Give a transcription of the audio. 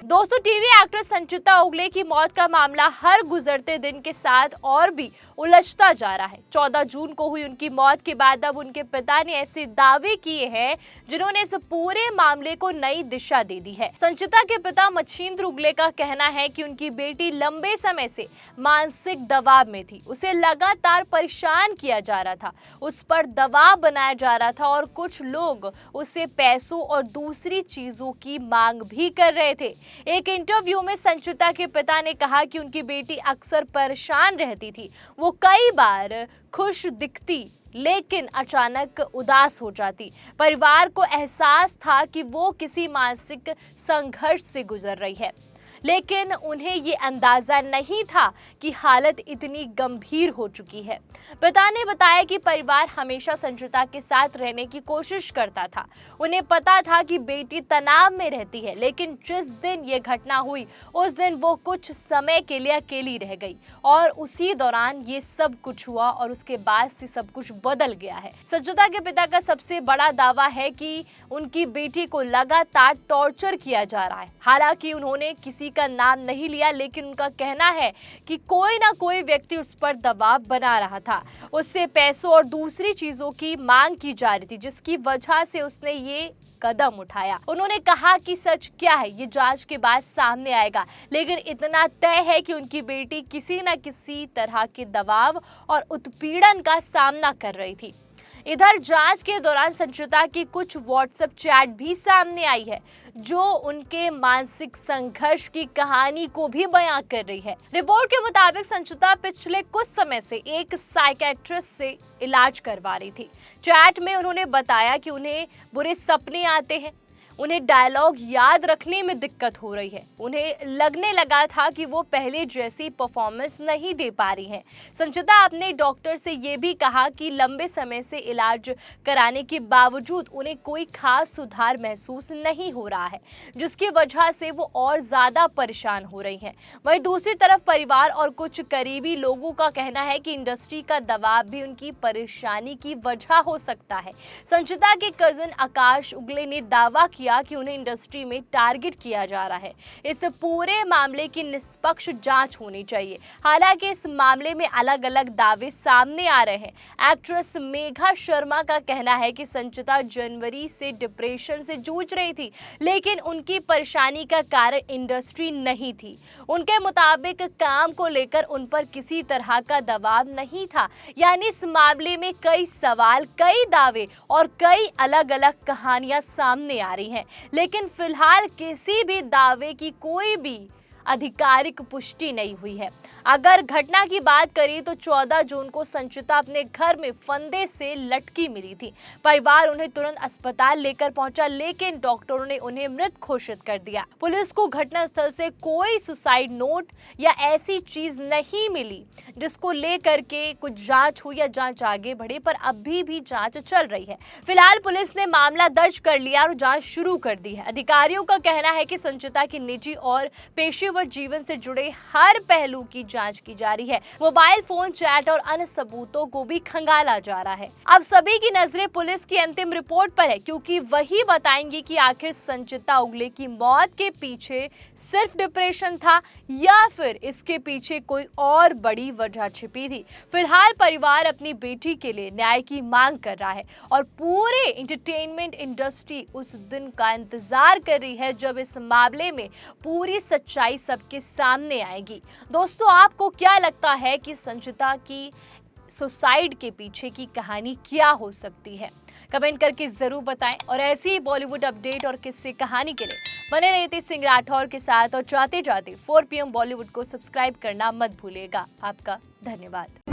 दोस्तों, TV actress संचिता उगले की मौत का मामला हर गुजरते दिन के साथ और भी उलझता जा रहा है। 14 जून को हुई उनकी मौत के बाद अब उनके पिता ने ऐसे दावे किए हैं जिन्होंने इस पूरे मामले को नई दिशा दे दी है। संचिता के पिता मच्छिंद्र उगले का कहना है कि उनकी बेटी लंबे समय से मानसिक दबाव में थी। उसे लगातार परेशान किया जा रहा था, उस पर दबाव बनाया जा रहा था और कुछ लोग उसे पैसों और दूसरी चीजों की मांग भी कर रहे थे। एक इंटरव्यू में संचिता के पिता ने कहा कि उनकी बेटी अक्सर परेशान रहती थी। वो कई बार खुश दिखती लेकिन अचानक उदास हो जाती। परिवार को एहसास था कि वो किसी मानसिक संघर्ष से गुजर रही है, लेकिन उन्हें ये अंदाजा नहीं था कि हालत इतनी गंभीर हो चुकी है। पिता ने बताया कि परिवार हमेशा संचिता के साथ रहने की कोशिश करता था। उन्हें पता था कि बेटी तनाव में रहती है, लेकिन जिस दिन ये घटना हुई उस दिन वो कुछ समय के लिए अकेली रह गई और उसी दौरान ये सब कुछ हुआ और उसके बाद से सब कुछ बदल गया है। संचिता के पिता का सबसे बड़ा दावा है कि उनकी बेटी को लगातार टॉर्चर किया जा रहा है। हालांकि उन्होंने किसी का नाम नहीं लिया, लेकिन उनका कहना है कि कोई ना कोई व्यक्ति उस पर दबाव बना रहा था। उससे पैसों और दूसरी चीजों की मांग की जा रही थी, जिसकी वजह से उसने ये कदम उठाया। उन्होंने कहा कि सच क्या है ये जांच के बाद सामने आएगा, लेकिन इतना तय है कि उनकी बेटी किसी न किसी तरह के दबाव और उत्पीड़न का सामना कर रही थी। इधर जांच के दौरान संचिता की कुछ व्हाट्सएप चैट भी सामने आई है, जो उनके मानसिक संघर्ष की कहानी को भी बयां कर रही है। रिपोर्ट के मुताबिक संचिता पिछले कुछ समय से एक साइकियाट्रिस्ट से इलाज करवा रही थी। चैट में उन्होंने बताया कि उन्हें बुरे सपने आते हैं, उन्हें डायलॉग याद रखने में दिक्कत हो रही है, उन्हें लगने लगा था कि वो पहले जैसी परफॉर्मेंस नहीं दे पा रही हैं। संचिता अपने डॉक्टर से ये भी कहा कि लंबे समय से इलाज कराने के बावजूद उन्हें कोई खास सुधार महसूस नहीं हो रहा है, जिसकी वजह से वो और ज़्यादा परेशान हो रही हैं। वहीं दूसरी तरफ परिवार और कुछ करीबी लोगों का कहना है कि इंडस्ट्री का दबाव भी उनकी परेशानी की वजह हो सकता है। संचिता के कजिन आकाश उगले ने दावा किया कि उन्हें इंडस्ट्री में टारगेट किया जा रहा है। इस पूरे मामले की निष्पक्ष जांच होनी चाहिए। हालांकि इस मामले में अलग अलग दावे सामने आ रहे हैं। एक्ट्रेस मेघा शर्मा का कहना है कि संचिता जनवरी से डिप्रेशन से जूझ रही थी, लेकिन उनकी परेशानी का कारण इंडस्ट्री नहीं थी। उनके मुताबिक काम को लेकर उन पर किसी तरह का दबाव नहीं था। यानी इस मामले में कई सवाल, कई दावे और कई अलग अलग कहानियां सामने आ रही हैं, लेकिन फिलहाल किसी भी दावे की कोई भी आधिकारिक पुष्टि नहीं हुई है। अगर घटना की बात करें तो 14 जून को संचिता अपने घर में फंदे से लटकी मिली थी। परिवार उन्हें तुरंत अस्पताल लेकर पहुंचा, लेकिन डॉक्टरों ने उन्हें मृत घोषित कर दिया। पुलिस को घटनास्थल से कोई सुसाइड नोट या ऐसी चीज नहीं मिली जिसको लेकर के कुछ जांच हो या जांच आगे बढ़े, पर अभी भी जांच चल रही है। फिलहाल पुलिस ने मामला दर्ज कर लिया और जांच शुरू कर दी है। अधिकारियों का कहना है कि संचिता की निजी और पेशेवर जीवन से जुड़े हर पहलू की जांच की जा रही है। मोबाइल फोन, चैट और अन्य सबूतों को भी खंगाला जा रहा है। अब सभी की नजरें पुलिस की अंतिम रिपोर्ट पर है, क्योंकि वही बताएंगी कि आखिर संचिता उगले की मौत के पीछे सिर्फ डिप्रेशन था या फिर इसके पीछे कोई और बड़ी वजह छिपी थी। फिलहाल परिवार अपनी बेटी के लिए न्याय की मांग कर रहा है और पूरे एंटरटेनमेंट इंडस्ट्री उस दिन का इंतजार कर रही है जब इस मामले में पूरी सच्चाई सबके सामने आएगी। दोस्तों, आपको क्या लगता है कि संचिता की सुसाइड के पीछे की कहानी क्या हो सकती है? कमेंट करके जरूर बताएं और ऐसी ही बॉलीवुड अपडेट और किस्से कहानी के लिए बने रहिए सिंह राठौर के साथ और जाते जाते 4 PM बॉलीवुड को सब्सक्राइब करना मत भूलिएगा। आपका धन्यवाद।